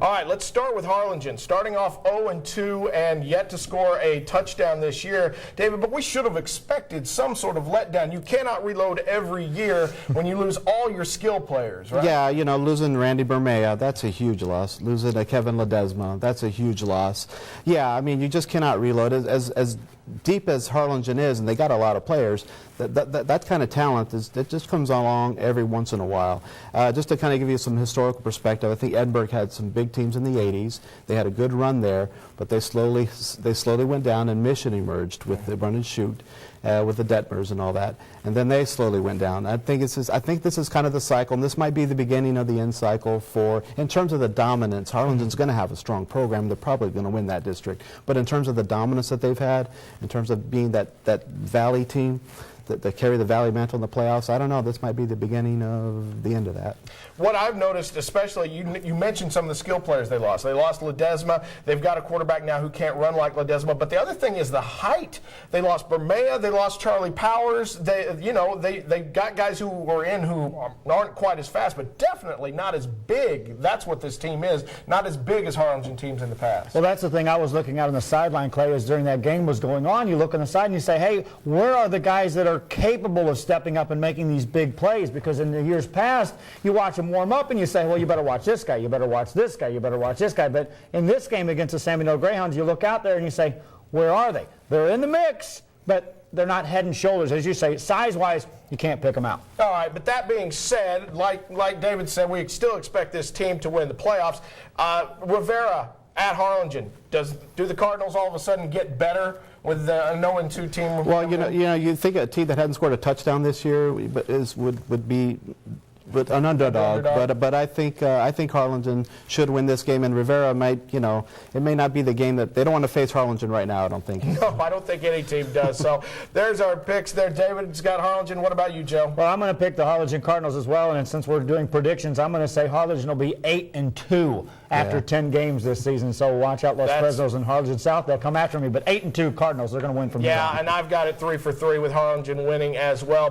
All right, let's start with Harlingen, starting off 0-2 and yet to score a touchdown this year. David, but we should have expected some sort of letdown. You cannot reload every year when you lose all your skill players, right? Yeah, you know, losing Randy Bermea, that's a huge loss. Losing Kevin Ledesma, that's a huge loss. Yeah, I mean, you just cannot reload. As deep as Harlingen is, and they got a lot of players, that kind of talent it just comes along every once in a while. Just to kind of give you some historical perspective, I think Edinburgh had some big teams in the 80s. They had a good run there, but they slowly went down, and Mission emerged with the run and shoot, with the Detmers and all that, and then they slowly went down. I think this is kind of the cycle, and this might be the beginning of the end cycle for, in terms of the dominance. Harlingen's going to have a strong program. They're probably going to win that district, but in terms of the dominance that they've had, in terms of being that Valley team that carry the Valley mantle in the playoffs, I don't know. This might be the beginning of the end of that. What I've noticed, especially, you mentioned some of the skill players they lost. They lost Ledesma. They've got a quarterback now who can't run like Ledesma. But the other thing is the height. They lost Bermea. They lost Charlie Powers. They got guys who were in who aren't quite as fast, but definitely not as big. That's what this team is. Not as big as Harlingen teams in the past. Well, that's the thing I was looking at on the sideline, Clay, is during that game was going on. You look on the side and you say, hey, where are the guys that are capable of stepping up and making these big plays? Because in the years past, you watch them warm up and you say, well, you better watch this guy, you better watch this guy, you better watch this guy. But in this game against the San Bernardino Greyhounds, you look out there and you say, where are they? They're in the mix, but they're not head and shoulders. As you say, size-wise, you can't pick them out. All right, but that being said, like David said, we still expect this team to win the playoffs. Rivera at Harlingen, do the Cardinals all of a sudden get better with a 0-2 team? Well, you know, you think a team that hadn't scored a touchdown this year would be an underdog. But I think Harlingen should win this game, and Rivera might, you know, it may not be the game that they don't want to face Harlingen right now. I don't think. No, I don't think any team does. So there's our picks there. David's got Harlingen. What about you, Joe? Well, I'm going to pick the Harlingen Cardinals as well, and since we're doing predictions, I'm going to say Harlingen will be 8-2 after 10 games this season. So watch out, Los Fresnos and Harlingen South. They'll come after me, but 8-2 Cardinals. They're going to win from here. Yeah, and I've got it 3 for 3 with Harlingen winning as well.